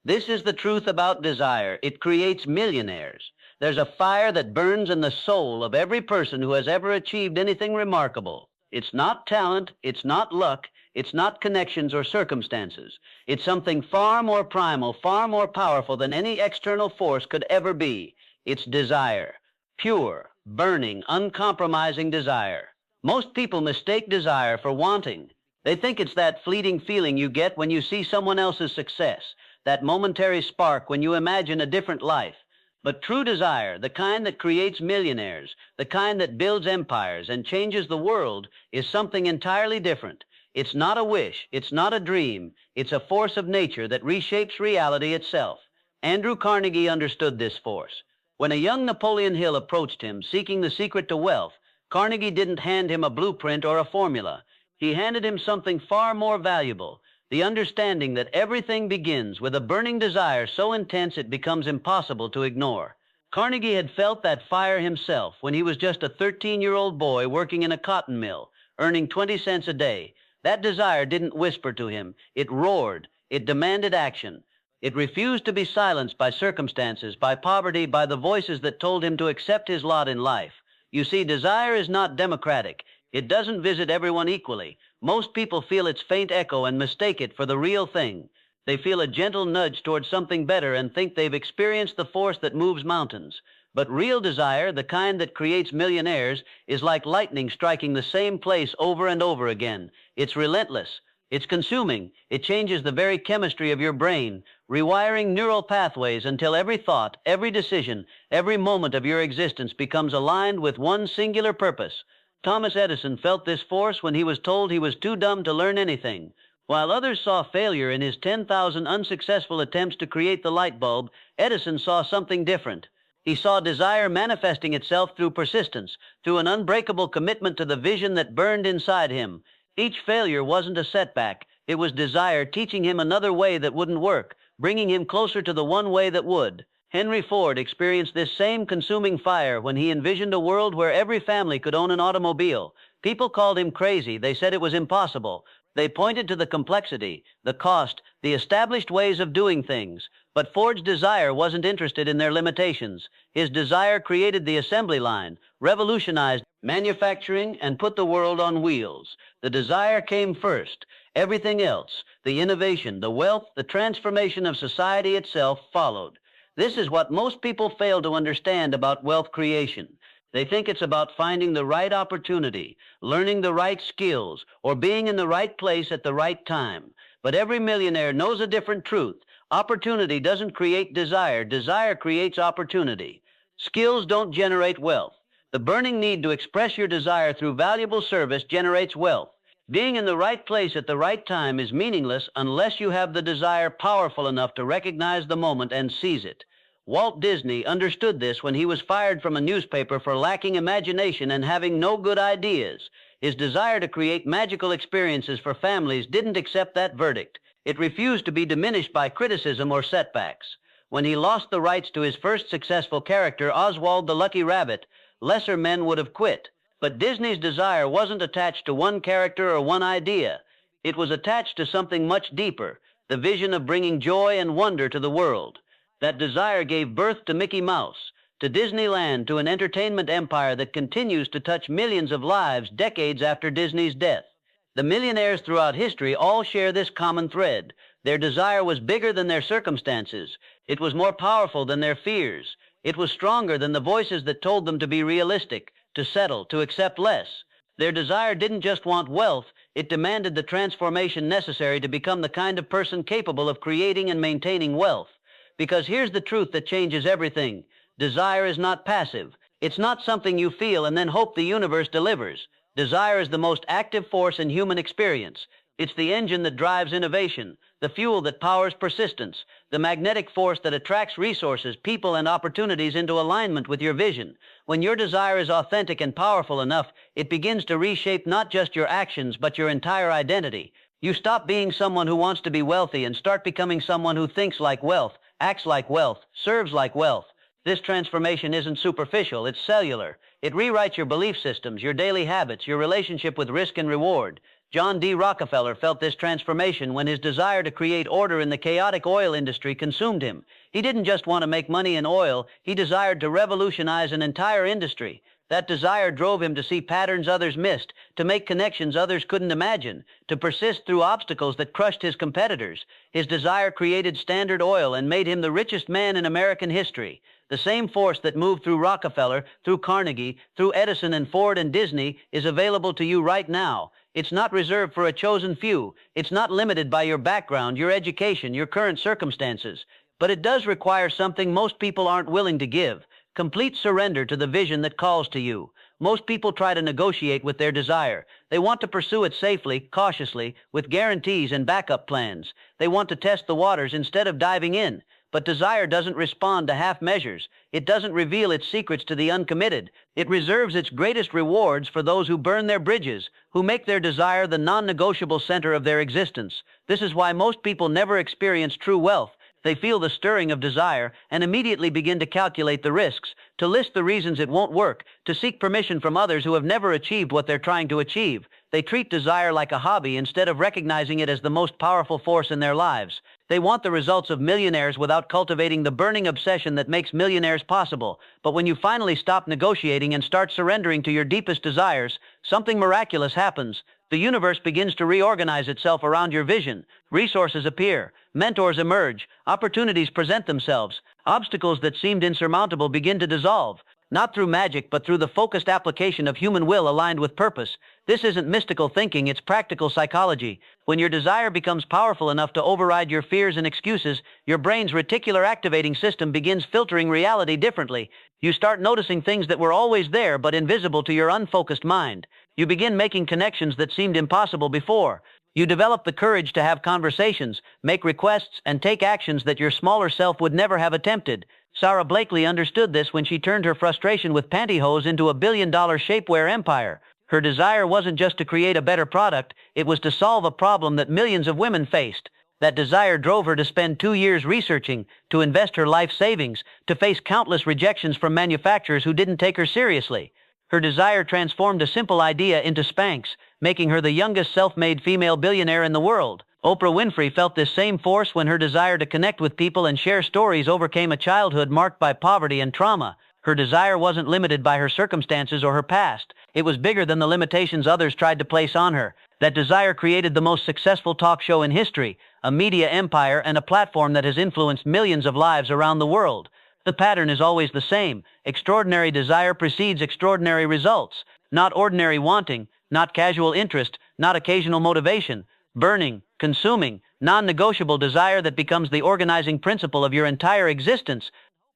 This is the truth about desire. It creates millionaires. There's a fire that burns in the soul of every person who has ever achieved anything remarkable. It's not talent, it's not luck, it's not connections or circumstances. It's something far more primal, far more powerful than any external force could ever be. It's desire. Pure, burning, uncompromising desire. Most people mistake desire for wanting. They think it's that fleeting feeling you get when you see someone else's success, that momentary spark when you imagine a different life. But true desire, the kind that creates millionaires, the kind that builds empires and changes the world, is something entirely different. It's not a wish, it's not a dream, it's a force of nature that reshapes reality itself. Andrew Carnegie understood this force. When a young Napoleon Hill approached him seeking the secret to wealth, Carnegie didn't hand him a blueprint or a formula. He handed him something far more valuable, the understanding that everything begins with a burning desire so intense it becomes impossible to ignore. Carnegie had felt that fire himself when he was just a 13-year-old boy working in a cotton mill, earning 20 cents a day. That desire didn't whisper to him. It roared. It demanded action. It refused to be silenced by circumstances, by poverty, by the voices that told him to accept his lot in life. You see, desire is not democratic. It doesn't visit everyone equally. Most people feel its faint echo and mistake it for the real thing. They feel a gentle nudge towards something better and think they've experienced the force that moves mountains. But real desire, the kind that creates millionaires, is like lightning striking the same place over and over again. It's relentless. It's consuming. It changes the very chemistry of your brain, rewiring neural pathways until every thought, every decision, every moment of your existence becomes aligned with one singular purpose. Thomas Edison felt this force when he was told he was too dumb to learn anything. While others saw failure in his 10,000 unsuccessful attempts to create the light bulb, Edison saw something different. He saw desire manifesting itself through persistence, through an unbreakable commitment to the vision that burned inside him. Each failure wasn't a setback. It was desire teaching him another way that wouldn't work, bringing him closer to the one way that would. Henry Ford experienced this same consuming fire when he envisioned a world where every family could own an automobile. People called him crazy. They said it was impossible. They pointed to the complexity, the cost, the established ways of doing things. But Ford's desire wasn't interested in their limitations. His desire created the assembly line, revolutionized manufacturing, and put the world on wheels. The desire came first. Everything else, the innovation, the wealth, the transformation of society itself followed. This is what most people fail to understand about wealth creation. They think it's about finding the right opportunity, learning the right skills, or being in the right place at the right time. But every millionaire knows a different truth. Opportunity doesn't create desire. Desire creates opportunity. Skills don't generate wealth. The burning need to express your desire through valuable service generates wealth. Being in the right place at the right time is meaningless unless you have the desire powerful enough to recognize the moment and seize it. Walt Disney understood this when he was fired from a newspaper for lacking imagination and having no good ideas. His desire to create magical experiences for families didn't accept that verdict. It refused to be diminished by criticism or setbacks. When he lost the rights to his first successful character, Oswald the Lucky Rabbit, lesser men would have quit. But Disney's desire wasn't attached to one character or one idea. It was attached to something much deeper, the vision of bringing joy and wonder to the world. That desire gave birth to Mickey Mouse, to Disneyland, to an entertainment empire that continues to touch millions of lives decades after Disney's death. The millionaires throughout history all share this common thread. Their desire was bigger than their circumstances. It was more powerful than their fears. It was stronger than the voices that told them to be realistic, to settle, to accept less. Their desire didn't just want wealth, it demanded the transformation necessary to become the kind of person capable of creating and maintaining wealth. Because here's the truth that changes everything. Desire is not passive. It's not something you feel and then hope the universe delivers. Desire is the most active force in human experience. It's the engine that drives innovation, the fuel that powers persistence, the magnetic force that attracts resources, people, and opportunities into alignment with your vision. When your desire is authentic and powerful enough, it begins to reshape not just your actions, but your entire identity. You stop being someone who wants to be wealthy and start becoming someone who thinks like wealth, acts like wealth, serves like wealth. This transformation isn't superficial, it's cellular. It rewrites your belief systems, your daily habits, your relationship with risk and reward. John D. Rockefeller felt this transformation when his desire to create order in the chaotic oil industry consumed him. He didn't just want to make money in oil, he desired to revolutionize an entire industry. That desire drove him to see patterns others missed, to make connections others couldn't imagine, to persist through obstacles that crushed his competitors. His desire created Standard Oil and made him the richest man in American history. The same force that moved through Rockefeller, through Carnegie, through Edison and Ford and Disney is available to you right now. It's not reserved for a chosen few. It's not limited by your background, your education, your current circumstances. But it does require something most people aren't willing to give: complete surrender to the vision that calls to you. Most people try to negotiate with their desire. They want to pursue it safely, cautiously, with guarantees and backup plans. They want to test the waters instead of diving in. But desire doesn't respond to half measures. It doesn't reveal its secrets to the uncommitted. It reserves its greatest rewards for those who burn their bridges, who make their desire the non-negotiable center of their existence. This is why most people never experience true wealth. They feel the stirring of desire and immediately begin to calculate the risks, to list the reasons it won't work, to seek permission from others who have never achieved what they're trying to achieve. They treat desire like a hobby instead of recognizing it as the most powerful force in their lives. They want the results of millionaires without cultivating the burning obsession that makes millionaires possible. But when you finally stop negotiating and start surrendering to your deepest desires, something miraculous happens. The universe begins to reorganize itself around your vision. Resources appear, mentors emerge, opportunities present themselves. Obstacles that seemed insurmountable begin to dissolve, not through magic but through the focused application of human will aligned with purpose. This isn't mystical thinking, it's practical psychology. When your desire becomes powerful enough to override your fears and excuses, your brain's reticular activating system begins filtering reality differently. You start noticing things that were always there but invisible to your unfocused mind. You begin making connections that seemed impossible before. You develop the courage to have conversations, make requests, and take actions that your smaller self would never have attempted. Sarah Blakely understood this when she turned her frustration with pantyhose into a billion-dollar shapewear empire. Her desire wasn't just to create a better product, it was to solve a problem that millions of women faced. That desire drove her to spend 2 years researching, to invest her life savings, to face countless rejections from manufacturers who didn't take her seriously. Her desire transformed a simple idea into Spanx, making her the youngest self-made female billionaire in the world. Oprah Winfrey felt this same force when her desire to connect with people and share stories overcame a childhood marked by poverty and trauma. Her desire wasn't limited by her circumstances or her past. It was bigger than the limitations others tried to place on her. That desire created the most successful talk show in history, a media empire, and a platform that has influenced millions of lives around the world. The pattern is always the same. Extraordinary desire precedes extraordinary results. Not ordinary wanting, not casual interest, not occasional motivation. Burning, consuming, non-negotiable desire that becomes the organizing principle of your entire existence.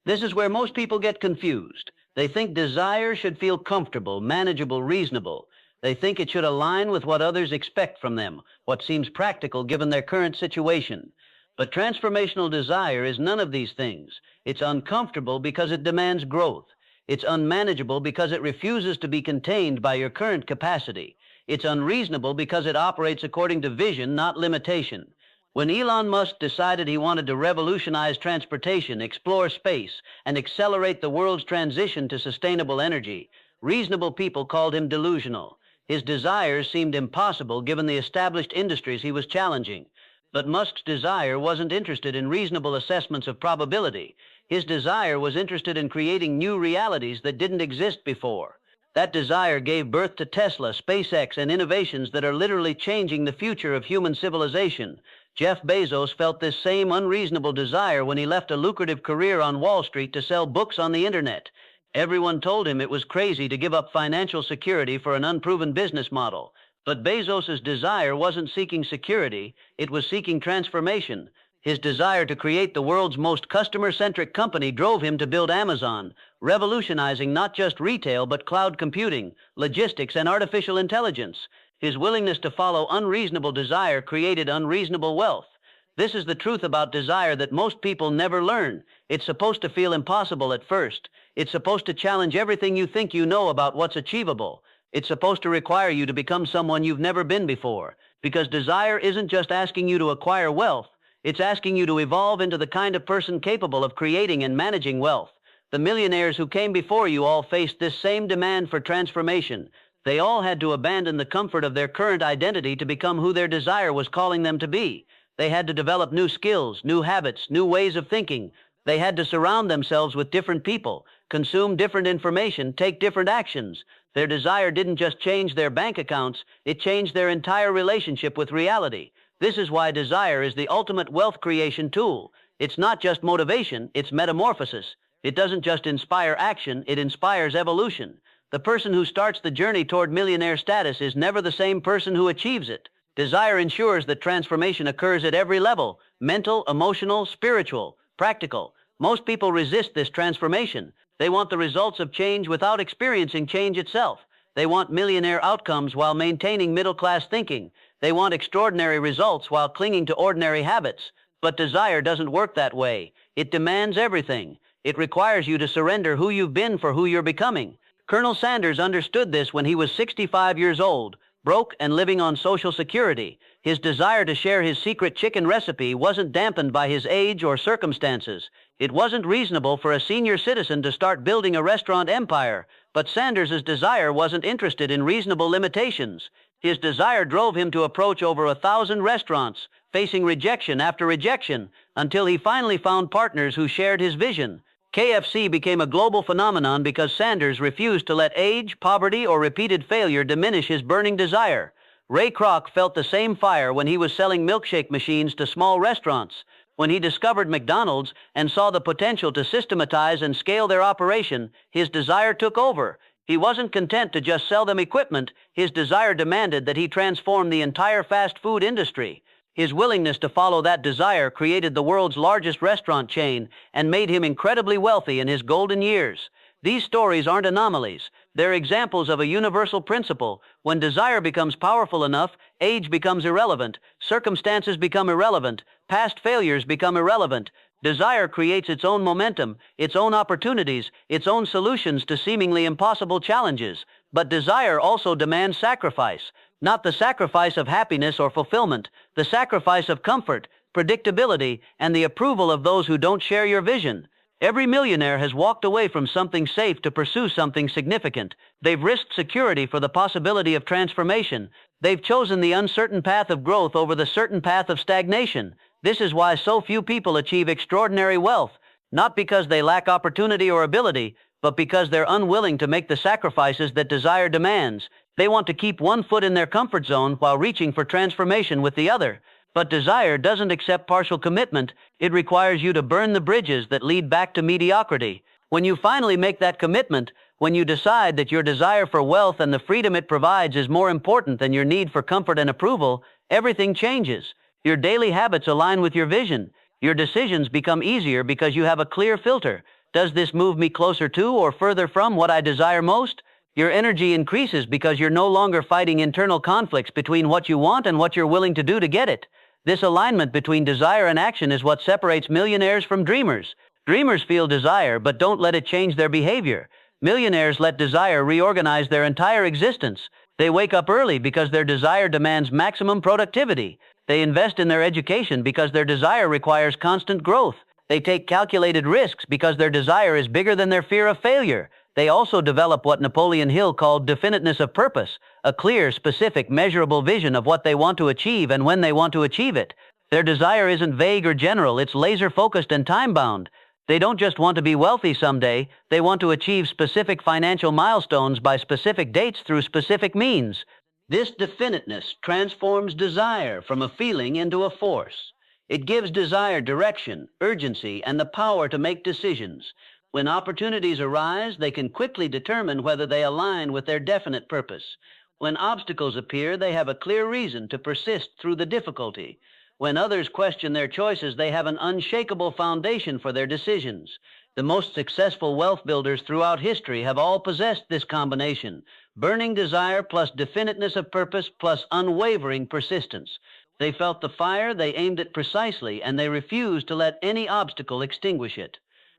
This is where most people get confused. They think desire should feel comfortable, manageable, reasonable. They think it should align with what others expect from them, what seems practical given their current situation. But transformational desire is none of these things. It's uncomfortable because it demands growth. It's unmanageable because it refuses to be contained by your current capacity. It's unreasonable because it operates according to vision, not limitation. When Elon Musk decided he wanted to revolutionize transportation, explore space, and accelerate the world's transition to sustainable energy, reasonable people called him delusional. His desires seemed impossible given the established industries he was challenging. But Musk's desire wasn't interested in reasonable assessments of probability. His desire was interested in creating new realities that didn't exist before. That desire gave birth to Tesla, SpaceX, and innovations that are literally changing the future of human civilization. Jeff Bezos felt this same unreasonable desire when he left a lucrative career on Wall Street to sell books on the internet. Everyone told him it was crazy to give up financial security for an unproven business model. But Bezos's desire wasn't seeking security, it was seeking transformation. His desire to create the world's most customer-centric company drove him to build Amazon, revolutionizing not just retail but cloud computing, logistics, and artificial intelligence. His willingness to follow unreasonable desire created unreasonable wealth. This is the truth about desire that most people never learn. It's supposed to feel impossible at first. It's supposed to challenge everything you think you know about what's achievable. It's supposed to require you to become someone you've never been before. Because desire isn't just asking you to acquire wealth. It's asking you to evolve into the kind of person capable of creating and managing wealth. The millionaires who came before you all faced this same demand for transformation. They all had to abandon the comfort of their current identity to become who their desire was calling them to be. They had to develop new skills, new habits, new ways of thinking. They had to surround themselves with different people, consume different information, take different actions. Their desire didn't just change their bank accounts, it changed their entire relationship with reality. This is why desire is the ultimate wealth creation tool. It's not just motivation, it's metamorphosis. It doesn't just inspire action, it inspires evolution. The person who starts the journey toward millionaire status is never the same person who achieves it. Desire ensures that transformation occurs at every level: mental, emotional, spiritual, practical. Most people resist this transformation. They want the results of change without experiencing change itself. They want millionaire outcomes while maintaining middle-class thinking. They want extraordinary results while clinging to ordinary habits. But desire doesn't work that way. It demands everything. It requires you to surrender who you've been for who you're becoming. Colonel Sanders understood this when he was 65 years old, broke and living on Social Security. His desire to share his secret chicken recipe wasn't dampened by his age or circumstances. It wasn't reasonable for a senior citizen to start building a restaurant empire, but Sanders's desire wasn't interested in reasonable limitations. His desire drove him to approach over 1,000 restaurants, facing rejection after rejection, until he finally found partners who shared his vision. KFC became a global phenomenon because Sanders refused to let age, poverty, or repeated failure diminish his burning desire. Ray Kroc felt the same fire when he was selling milkshake machines to small restaurants. When he discovered McDonald's and saw the potential to systematize and scale their operation, his desire took over. He wasn't content to just sell them equipment. His desire demanded that he transform the entire fast food industry. His willingness to follow that desire created the world's largest restaurant chain and made him incredibly wealthy in his golden years. These stories aren't anomalies. They're examples of a universal principle. When desire becomes powerful enough, age becomes irrelevant, circumstances become irrelevant, past failures become irrelevant. Desire creates its own momentum, its own opportunities, its own solutions to seemingly impossible challenges. But desire also demands sacrifice. Not the sacrifice of happiness or fulfillment, the sacrifice of comfort, predictability, and the approval of those who don't share your vision. Every millionaire has walked away from something safe to pursue something significant. They've risked security for the possibility of transformation. They've chosen the uncertain path of growth over the certain path of stagnation. This is why so few people achieve extraordinary wealth, not because they lack opportunity or ability, but because they're unwilling to make the sacrifices that desire demands. They want to keep one foot in their comfort zone while reaching for transformation with the other. But desire doesn't accept partial commitment. It requires you to burn the bridges that lead back to mediocrity. When you finally make that commitment, when you decide that your desire for wealth and the freedom it provides is more important than your need for comfort and approval, everything changes. Your daily habits align with your vision. Your decisions become easier because you have a clear filter. Does this move me closer to or further from what I desire most? Your energy increases because you're no longer fighting internal conflicts between what you want and what you're willing to do to get it. This alignment between desire and action is what separates millionaires from dreamers. Dreamers feel desire but don't let it change their behavior. Millionaires let desire reorganize their entire existence. They wake up early because their desire demands maximum productivity. They invest in their education because their desire requires constant growth. They take calculated risks because their desire is bigger than their fear of failure. They also develop what Napoleon Hill called definiteness of purpose, a clear, specific, measurable vision of what they want to achieve and when they want to achieve it. Their desire isn't vague or general, it's laser-focused and time-bound. They don't just want to be wealthy someday, they want to achieve specific financial milestones by specific dates through specific means. This definiteness transforms desire from a feeling into a force. It gives desire direction, urgency, and the power to make decisions. When opportunities arise, they can quickly determine whether they align with their definite purpose. When obstacles appear, they have a clear reason to persist through the difficulty. When others question their choices, they have an unshakable foundation for their decisions. The most successful wealth builders throughout history have all possessed this combination: burning desire plus definiteness of purpose plus unwavering persistence. They felt the fire, they aimed it precisely, and they refused to let any obstacle extinguish it.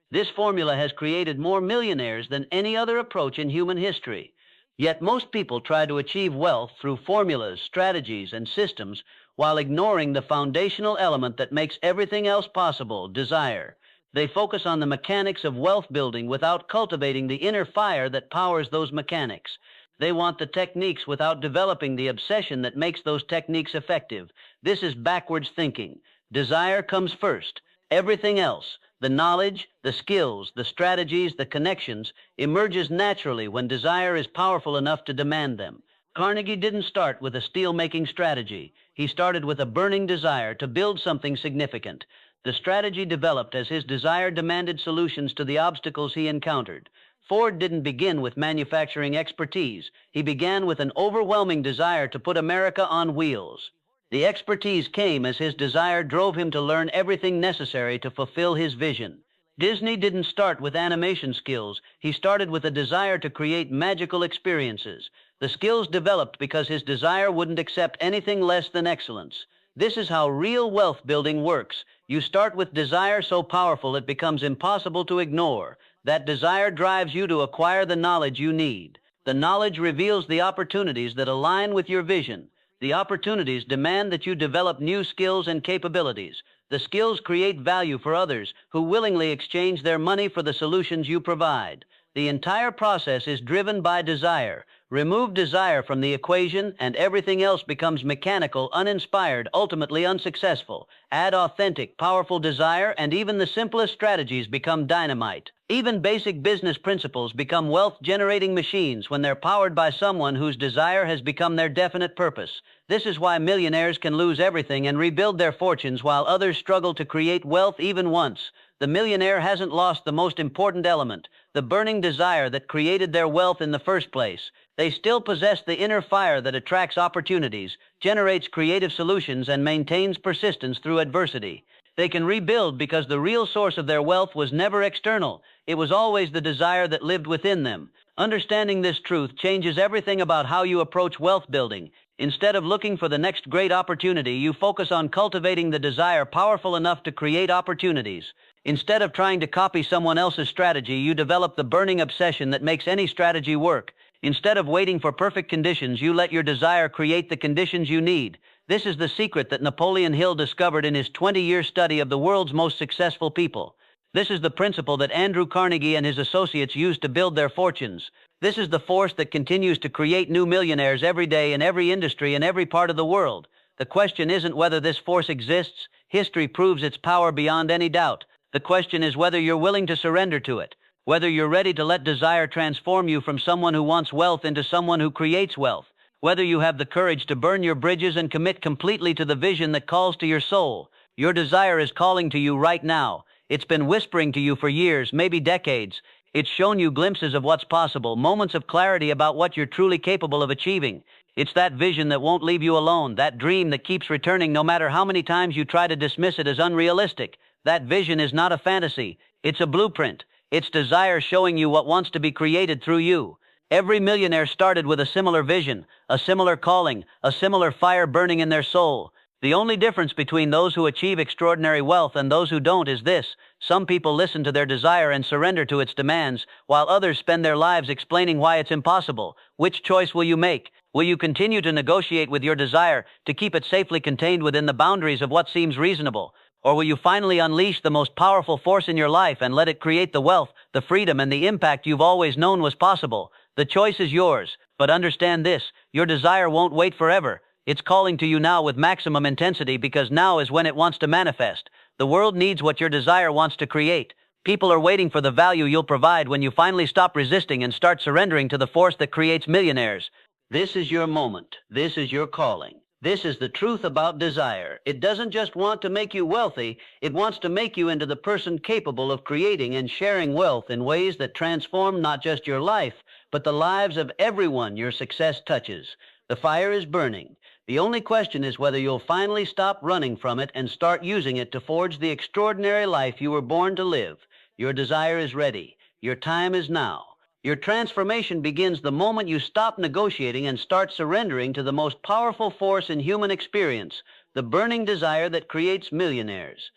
This formula has created more millionaires than any other approach in human history. Yet most people try to achieve wealth through formulas, strategies, and systems while ignoring the foundational element that makes everything else possible: desire. They focus on the mechanics of wealth building without cultivating the inner fire that powers those mechanics. They want the techniques without developing the obsession that makes those techniques effective. This is backwards thinking. Desire comes first. Everything else, the knowledge, the skills, the strategies, the connections, emerges naturally when desire is powerful enough to demand them. Carnegie didn't start with a steel-making strategy. He started with a burning desire to build something significant. The strategy developed as his desire demanded solutions to the obstacles he encountered. Ford didn't begin with manufacturing expertise. He began with an overwhelming desire to put America on wheels. The expertise came as his desire drove him to learn everything necessary to fulfill his vision. Disney didn't start with animation skills. He started with a desire to create magical experiences. The skills developed because his desire wouldn't accept anything less than excellence. This is how real wealth building works. You start with desire so powerful it becomes impossible to ignore. That desire drives you to acquire the knowledge you need. The knowledge reveals the opportunities that align with your vision. The opportunities demand that you develop new skills and capabilities. The skills create value for others who willingly exchange their money for the solutions you provide. The entire process is driven by desire. Remove desire from the equation and everything else becomes mechanical, uninspired, ultimately unsuccessful. Add authentic, powerful desire and even the simplest strategies become dynamite. Even basic business principles become wealth-generating machines when they're powered by someone whose desire has become their definite purpose. This is why millionaires can lose everything and rebuild their fortunes while others struggle to create wealth even once. The millionaire hasn't lost the most important element, the burning desire that created their wealth in the first place. They still possess the inner fire that attracts opportunities, generates creative solutions, and maintains persistence through adversity. They can rebuild because the real source of their wealth was never external. It was always the desire that lived within them. Understanding this truth changes everything about how you approach wealth building. Instead of looking for the next great opportunity, you focus on cultivating the desire powerful enough to create opportunities. Instead of trying to copy someone else's strategy, you develop the burning obsession that makes any strategy work. Instead of waiting for perfect conditions, you let your desire create the conditions you need. This is the secret that Napoleon Hill discovered in his 20-year study of the world's most successful people. This is the principle that Andrew Carnegie and his associates used to build their fortunes. This is the force that continues to create new millionaires every day in every industry in every part of the world. The question isn't whether this force exists. History proves its power beyond any doubt. The question is whether you're willing to surrender to it, whether you're ready to let desire transform you from someone who wants wealth into someone who creates wealth, whether you have the courage to burn your bridges and commit completely to the vision that calls to your soul. Your desire is calling to you right now. It's been whispering to you for years, maybe decades. It's shown you glimpses of what's possible, moments of clarity about what you're truly capable of achieving. It's that vision that won't leave you alone, that dream that keeps returning no matter how many times you try to dismiss it as unrealistic. That vision is not a fantasy. It's a blueprint. It's desire showing you what wants to be created through you. Every millionaire started with a similar vision, a similar calling, a similar fire burning in their soul. The only difference between those who achieve extraordinary wealth and those who don't is this: some people listen to their desire and surrender to its demands, while others spend their lives explaining why it's impossible. Which choice will you make? Will you continue to negotiate with your desire to keep it safely contained within the boundaries of what seems reasonable? Or will you finally unleash the most powerful force in your life and let it create the wealth, the freedom, and the impact you've always known was possible? The choice is yours, but understand this: your desire won't wait forever. It's calling to you now with maximum intensity because now is when it wants to manifest. The world needs what your desire wants to create. People are waiting for the value you'll provide when you finally stop resisting and start surrendering to the force that creates millionaires. This is your moment. This is your calling. This is the truth about desire. It doesn't just want to make you wealthy, it wants to make you into the person capable of creating and sharing wealth in ways that transform not just your life, but the lives of everyone your success touches. The fire is burning. The only question is whether you'll finally stop running from it and start using it to forge the extraordinary life you were born to live. Your desire is ready. Your time is now. Your transformation begins the moment you stop negotiating and start surrendering to the most powerful force in human experience, the burning desire that creates millionaires.